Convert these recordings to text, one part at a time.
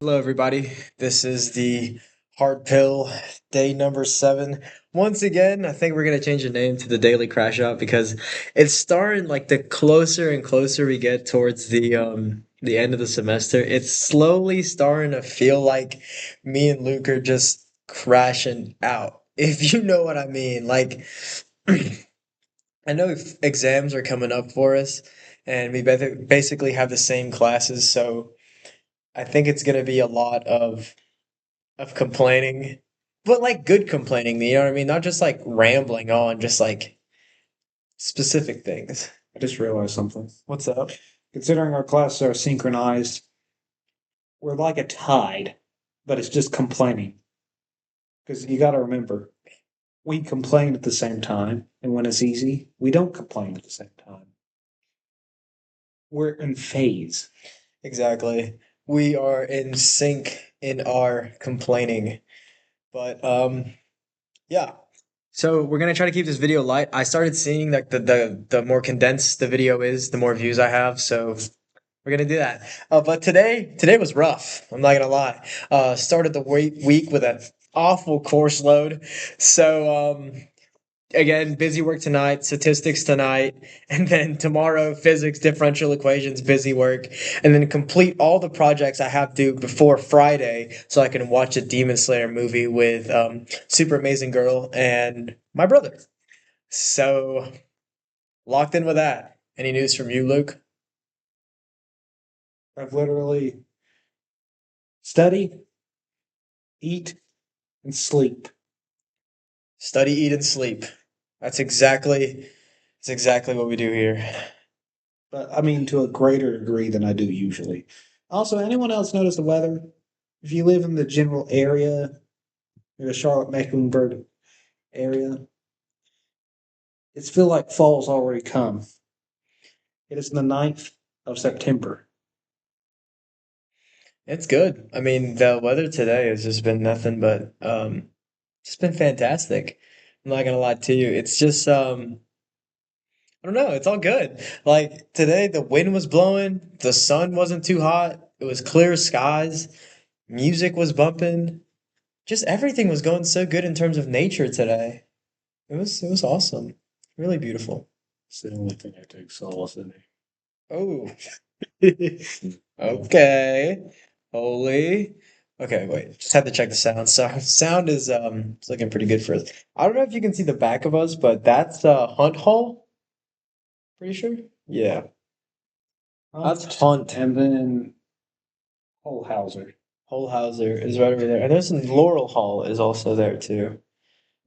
Hello, everybody. This is the Hard Pill, day number 7. Once again, I think we're gonna change the name to the Daily Crash Out because it's starting like the closer and closer we get towards the end of the semester, it's slowly starting to feel like me and Luke are just crashing out. If you know what I mean. Like I know exams are coming up for us, and we basically have the same classes, so I think it's gonna be a lot of complaining, but like good complaining, you know what I mean? Not just like rambling on, just like specific things. I just realized something. What's up? Considering our classes are synchronized, we're like a tide, but it's just complaining. Because you got to remember, we complain at the same time, and when it's easy, we don't complain at the same time. We're in phase. Exactly. We are in sync in our complaining. But yeah. So we're gonna try to keep this video light. I started seeing like the more condensed the video is, the more views I have. So we're gonna do that. But today was rough. I'm not gonna lie. Started the week with an awful course load. So again, busy work tonight, statistics tonight, and then tomorrow physics, differential equations, busy work, and then complete all the projects I have due before Friday so I can watch a Demon Slayer movie with Super Amazing Girl and my brother. So locked in with that. Any news from you, Luke? I've literally study, eat, and sleep. Study, eat, and sleep. That's exactly what we do here. But I mean, to a greater degree than I do usually. Also, anyone else notice the weather? If you live in the general area, in the Charlotte Mecklenburg area, it's feel like fall's already come. It is the 9th of September. It's good. I mean, the weather today has just been nothing but just been fantastic. I'm not gonna lie to you. It's just I don't know, it's all good. Like today the wind was blowing, the sun wasn't too hot, it was clear skies, music was bumping, just everything was going so good in terms of nature today. It was awesome. Really beautiful. It's the only thing I take solace in. Oh. Okay. Holy. Okay, wait. Just had to check the sound. So sound is it's looking pretty good for us. I don't know if you can see the back of us, but that's Hunt Hall. Pretty sure. Yeah, that's Hunt. And then Holhauser. Holhauser is right over there, and there's some Laurel Hall is also there too.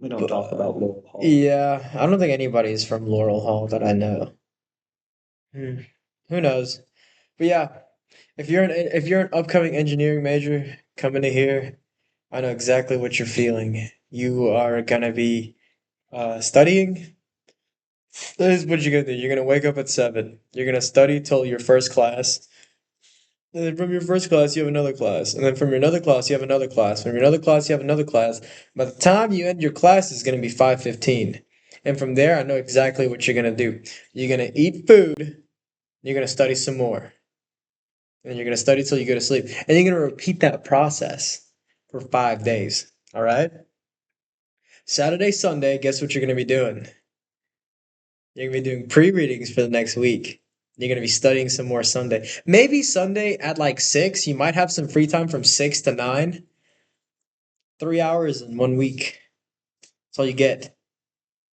We don't But talk about Laurel Hall. yeah, I don't think anybody's from Laurel Hall that I know. Hmm. Who knows? But yeah, if you're an upcoming engineering major coming to here, I know exactly what you're feeling. You are gonna be studying. This is what you're gonna do. You're gonna wake up at 7. You're gonna study till your first class. And then from your first class, you have another class. And then from your another class, you have another class. From your another class, you have another class. By the time you end your class, it's gonna be 5:15. And from there, I know exactly what you're gonna do. You're gonna eat food. You're gonna study some more. And then you're gonna study till you go to sleep. And you're gonna repeat that process for 5 days. All right? Saturday, Sunday, guess what you're gonna be doing? You're gonna be doing pre-readings for the next week. You're gonna be studying some more Sunday. Maybe Sunday at like 6. You might have some free time from 6 to 9. 3 hours in one week. That's all you get.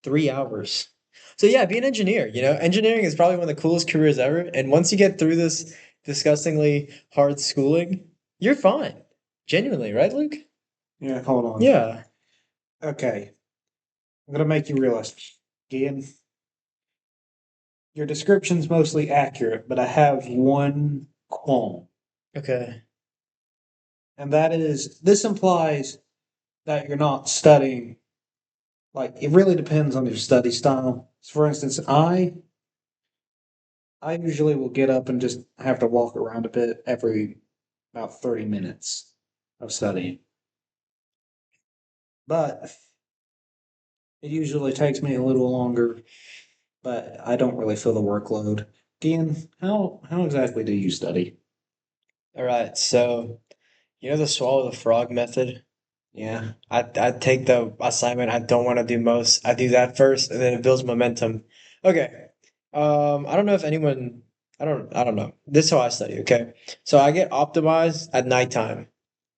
3 hours. So yeah, be an engineer. Engineering is probably one of the coolest careers ever. And once you get through this disgustingly hard schooling, you're fine. Genuinely, right, Luke? Yeah, hold on. Yeah. Okay. I'm gonna make you realize. Again, your description's mostly accurate, but I have one qualm. Okay. And that is this implies that you're not studying. Like it really depends on your study style. For instance, I usually will get up and just have to walk around a bit every about 30 minutes of studying. But it usually takes me a little longer, but I don't really feel the workload. Gian, how exactly do you study? All right. So You know the swallow the frog method? Yeah. I take the assignment I don't want to do most. I do that first, and then it builds momentum. Okay. I don't know if anyone. I don't know. This is how I study. Okay. So I get optimized at nighttime.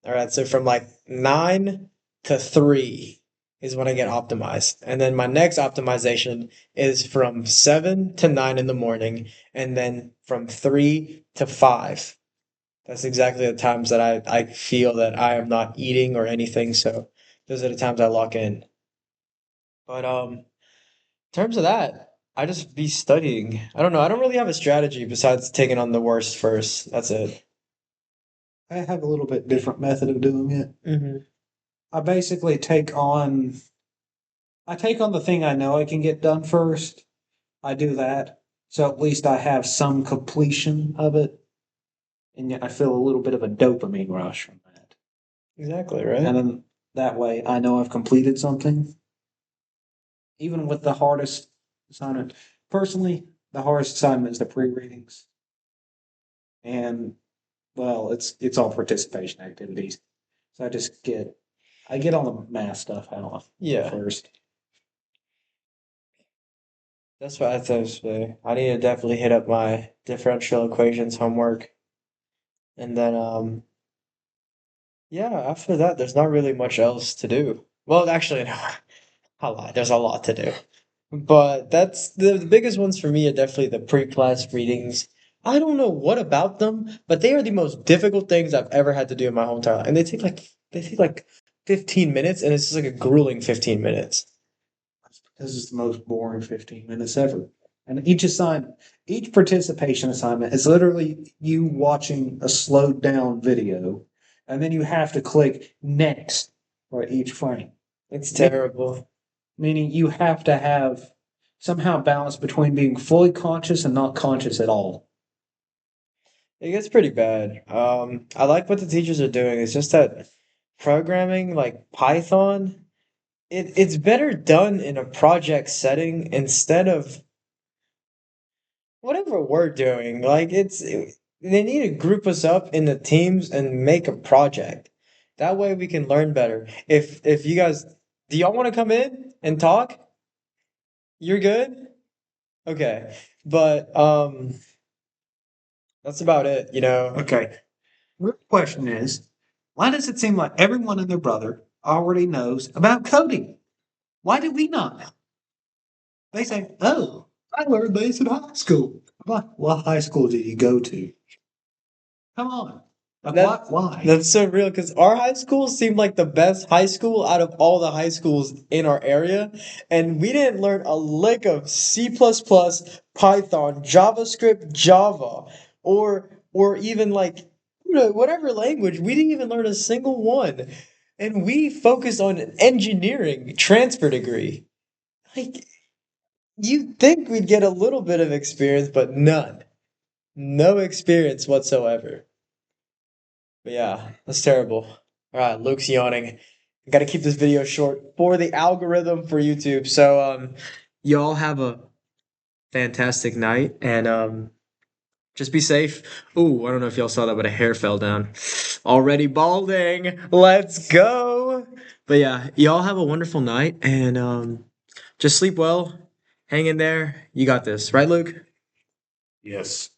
All right. So from like 9 to 3 is when I get optimized, and then my next optimization is from 7 to 9 in the morning, and then from 3 to 5. That's exactly the times that I feel that I am not eating or anything. So those are the times I lock in. But in terms of that, I just be studying. I don't know. I don't really have a strategy besides taking on the worst first. That's it. I have a little bit different method of doing it. Hmm. I basically I take on the thing I know I can get done first. I do that. So at least I have some completion of it. And yet I feel a little bit of a dopamine rush from that. Exactly, And right? then that way I know I've completed something. Even with the hardest assignment. Personally, the hardest assignment is the pre-readings. And well, it's all participation activities. So I get all the math stuff out Yeah, first. that's what I think. I need to definitely hit up my differential equations homework, and then yeah, after that, there's not really much else to do. Well, actually, no, a lot. There's a lot to do. But that's the biggest ones for me are definitely the pre-class readings. I don't know what about them, but they are the most difficult things I've ever had to do in my whole entire life. And they take like 15 minutes, and it's just like a grueling 15 minutes. Because it's the most boring 15 minutes ever. And each participation assignment is literally you watching a slowed down video, and then you have to click next for each frame. It's Me- terrible. Meaning you have to have somehow balance between being fully conscious and not conscious at all. It gets pretty bad. I like what the teachers are doing. It's just that programming like Python, it's better done in a project setting instead of whatever we're doing. They need to group us up into teams and make a project. That way we can learn better. If you guys do y'all want to come in and talk? You're good? Okay. But that's about it, you know. Okay. The question is, why does it seem like everyone and their brother already knows about coding? Why do we not know? They say, "Oh, I learned this in high school." What high school did you go to? Come on. Like, That what? Why? that's so real because our high school seemed like the best high school out of all the high schools in our area, and we didn't learn a lick of C++, Python, JavaScript, Java, or even like whatever language. We didn't even learn a single one, and we focused on an engineering transfer degree. Like you'd think we'd get a little bit of experience, but none, no experience whatsoever. But yeah, that's terrible. All right, Luke's yawning. I gotta keep this video short for the algorithm for YouTube. So y'all have a fantastic night and just be safe. Ooh, I don't know if y'all saw that, but a hair fell down. Already balding. Let's go. But yeah, y'all have a wonderful night and just sleep well. Hang in there. You got this, right, Luke? Yes.